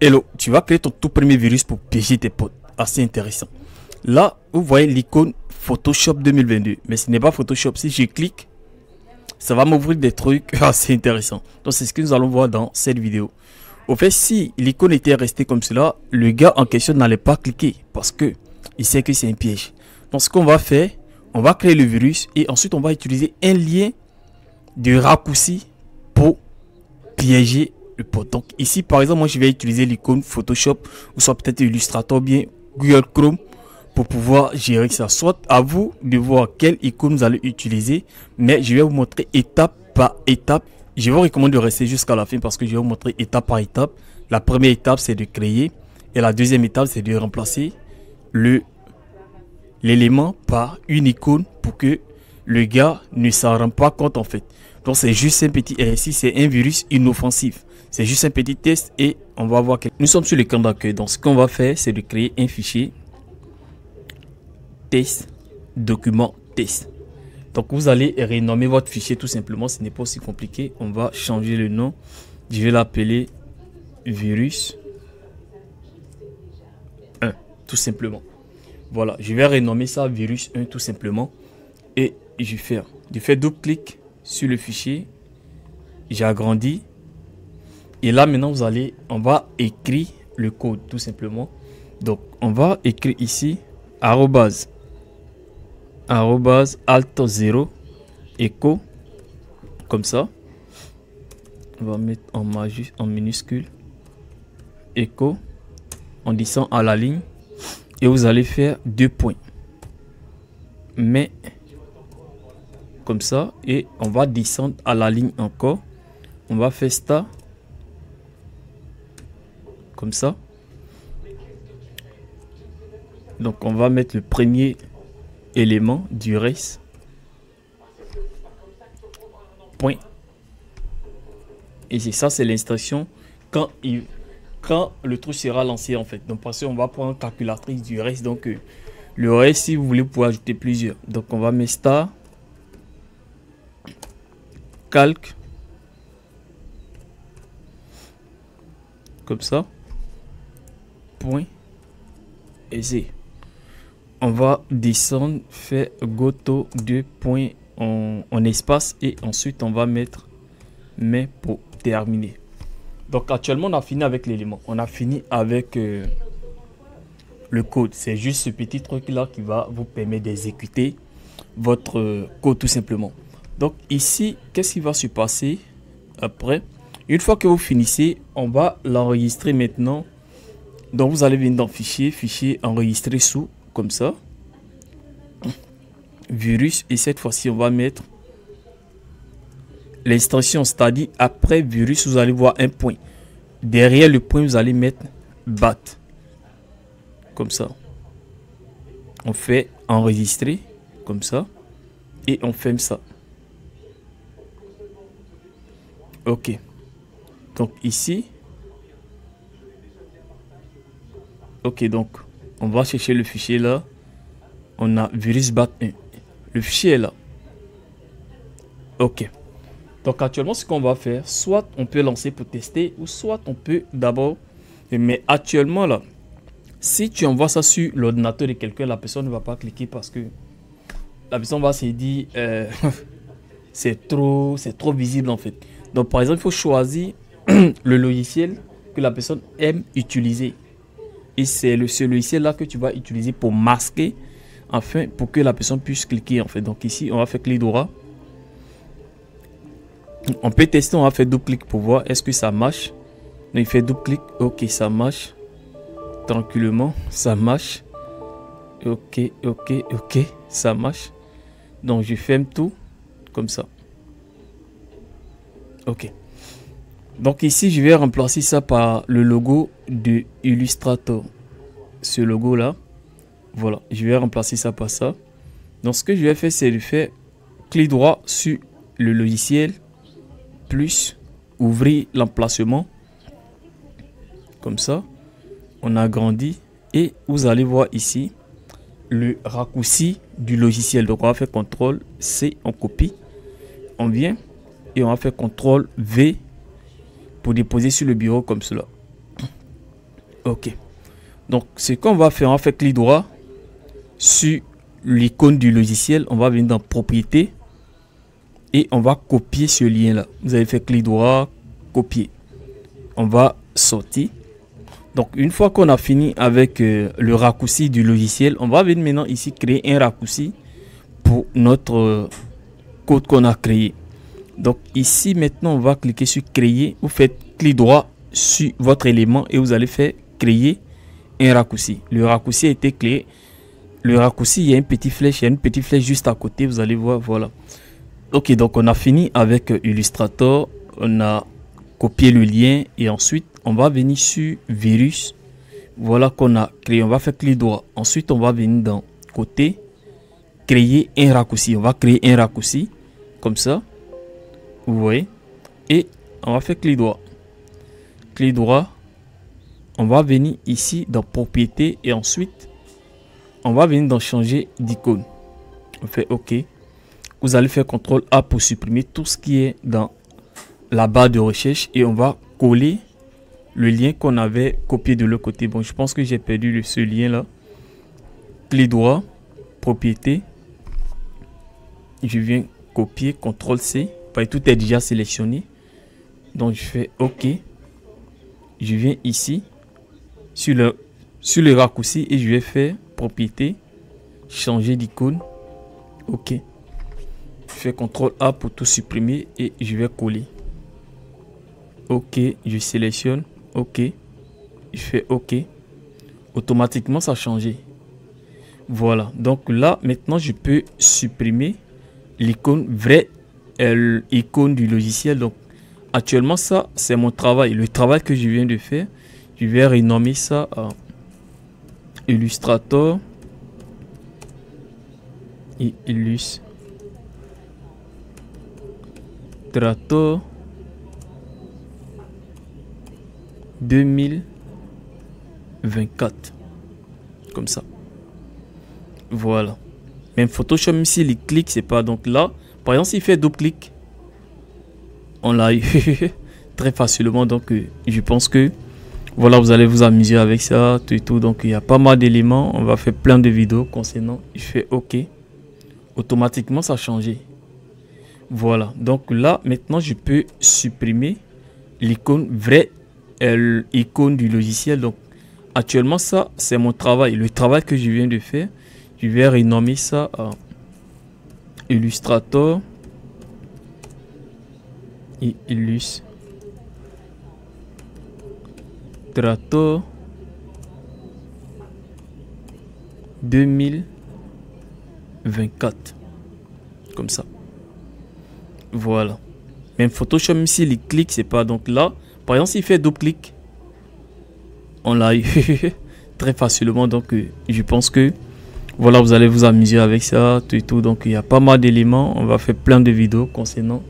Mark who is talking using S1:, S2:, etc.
S1: Hello, tu vas créer ton tout premier virus pour piéger tes potes. Assez intéressant. Là, vous voyez l'icône Photoshop 2022. Mais ce n'est pas Photoshop. Si je clique, ça va m'ouvrir des trucs assez intéressants. Donc, c'est ce que nous allons voir dans cette vidéo. Au fait, si l'icône était restée comme cela, le gars en question n'allait pas cliquer parce que il sait que c'est un piège. Donc, ce qu'on va faire, on va créer le virus et ensuite, on va utiliser un lien de raccourci pour piéger le pote. Donc ici par exemple, moi je vais utiliser l'icône Photoshop ou soit peut-être Illustrator, bien Google Chrome pour pouvoir gérer ça. Soit à vous de voir quelle icône vous allez utiliser, mais je vais vous montrer étape par étape. Je vous recommande de rester jusqu'à la fin parce que je vais vous montrer étape par étape. La première étape c'est de créer et la deuxième étape c'est de remplacer l'élément par une icône pour que le gars ne s'en rend pas compte en fait. Donc c'est juste un petit exercice, c'est un virus inoffensif. C'est juste un petit test et on va voir que nous sommes sur l'écran d'accueil. Donc ce qu'on va faire, c'est de créer un fichier test, document test. Donc vous allez renommer votre fichier tout simplement, ce n'est pas aussi compliqué. On va changer le nom. Je vais l'appeler virus 1 tout simplement. Voilà, je vais renommer ça virus 1 tout simplement. Et je fais double clic sur le fichier. J'agrandis. Et là maintenant on va écrire le code tout simplement. Donc on va écrire ici arrobase alt 0 echo comme ça. On va mettre en minuscule echo. On descend à la ligne et vous allez faire 2 points. Mais comme ça et on va descendre à la ligne encore. On va faire star. Comme ça. Donc on va mettre le premier élément du reste. Point. Et c'est ça, c'est l'instruction quand le truc sera lancé en fait. Donc parce qu'on va prendre une calculatrice du reste. Donc le reste, si vous voulez, vous pouvez ajouter plusieurs. Donc on va mettre star. Calque. Comme ça. Point et Z. On va descendre, faire goto 2 points en espace et ensuite on va mettre mais pour terminer. Donc actuellement on a fini avec l'élément, on a fini avec le code. C'est juste ce petit truc là qui va vous permettre d'exécuter votre code tout simplement. Donc ici, qu'est-ce qui va se passer après? Une fois que vous finissez, on va l'enregistrer maintenant. Donc vous allez venir dans fichier enregistrer sous comme ça virus et cette fois-ci on va mettre l'extension, c'est-à-dire après virus vous allez voir un point, derrière le point vous allez mettre bat comme ça. On fait enregistrer comme ça et on ferme ça. Ok, donc ici ok, donc on va chercher le fichier là. On a virus bat 1. Le fichier est là. Ok. Donc actuellement ce qu'on va faire, soit on peut lancer pour tester ou soit on peut d'abord. Mais actuellement là, si tu envoies ça sur l'ordinateur de quelqu'un, la personne ne va pas cliquer parce que la personne va se dire c'est trop visible en fait. Donc par exemple il faut choisir le logiciel que la personne aime utiliser. Et c'est ce logiciel là que tu vas utiliser pour masquer, enfin pour que la personne puisse cliquer en fait. Donc ici on va faire clic droit. On peut tester, on va faire double clic pour voir est-ce que ça marche. Donc il fait double clic, ok ça marche. Tranquillement, ça marche. Ok, ça marche. Donc je ferme tout comme ça. Ok. Donc ici, je vais remplacer ça par le logo de Illustrator. Ce logo là. Voilà, je vais remplacer ça par ça. Donc ce que je vais faire, c'est de faire clic droit sur le logiciel. Plus ouvrir l'emplacement. Comme ça. On agrandit. Et vous allez voir ici le raccourci du logiciel. Donc on va faire CTRL C, on copie. On vient et on va faire CTRL V pour déposer sur le bureau comme cela. Ok. Donc, ce qu'on va faire, on va faire clic droit sur l'icône du logiciel. On va venir dans propriétés et on va copier ce lien là. Vous allez faire clic droit, copier. On va sortir. Donc, une fois qu'on a fini avec le raccourci du logiciel, on va venir maintenant ici créer un raccourci pour notre code qu'on a créé. Donc, ici, maintenant, on va cliquer sur créer. Vous faites clic droit sur votre élément et vous allez faire créer un raccourci. Le raccourci a été créé. Le raccourci, il y a une petite flèche. Il y a une petite flèche juste à côté. Vous allez voir, voilà. Ok, donc on a fini avec Illustrator. On a copié le lien et ensuite, on va venir sur virus. Voilà qu'on a créé. On va faire clic droit. Ensuite, on va venir dans côté, créer un raccourci. On va créer un raccourci comme ça. Vous voyez. Et on va faire clic droit. Clic droit. On va venir ici dans propriétés et ensuite, on va venir dans changer d'icône. On fait OK. Vous allez faire CTRL A pour supprimer tout ce qui est dans la barre de recherche et on va coller le lien qu'on avait copié de l'autre côté. Bon, je pense que j'ai perdu ce lien là. Clic droit, propriété. Je viens copier, CTRL C. Tout est déjà sélectionné. Donc je fais OK. Je viens ici sur le raccourci et je vais faire propriété, changer d'icône. OK. Je fais CTRL A pour tout supprimer et je vais coller. OK. Je sélectionne. OK. Je fais OK. Automatiquement, ça a changé. Voilà. Donc là, maintenant, je peux supprimer l'icône vraie, l'icône du logiciel. Donc, actuellement, ça, c'est mon travail. Le travail que je viens de faire, je vais renommer ça à Illustrator. Et Illustrator 2024. Comme ça. Voilà. Même Photoshop, même s'il clique, c'est pas. Donc là, par exemple, s'il fait double-clic, on l'a eu très facilement. Donc, je pense que voilà, vous allez vous amuser avec ça, tout et tout. Donc, il y a pas mal d'éléments. On va faire plein de vidéos concernant. Je fais OK. Automatiquement, ça a changé. Voilà. Donc là, maintenant, je peux supprimer l'icône vraie, l'icône du logiciel. Donc, actuellement, ça, c'est mon travail. Le travail que je viens de faire, je vais renommer ça à Illustrator. Et Illustrator 2024. Comme ça. Voilà. Même Photoshop, même s'il clique, c'est pas. Donc là, par exemple, s'il fait double-clic, on l'a eu très facilement. Donc, je pense que voilà, vous allez vous amuser avec ça, tout et tout. Donc, il y a pas mal d'éléments. On va faire plein de vidéos concernant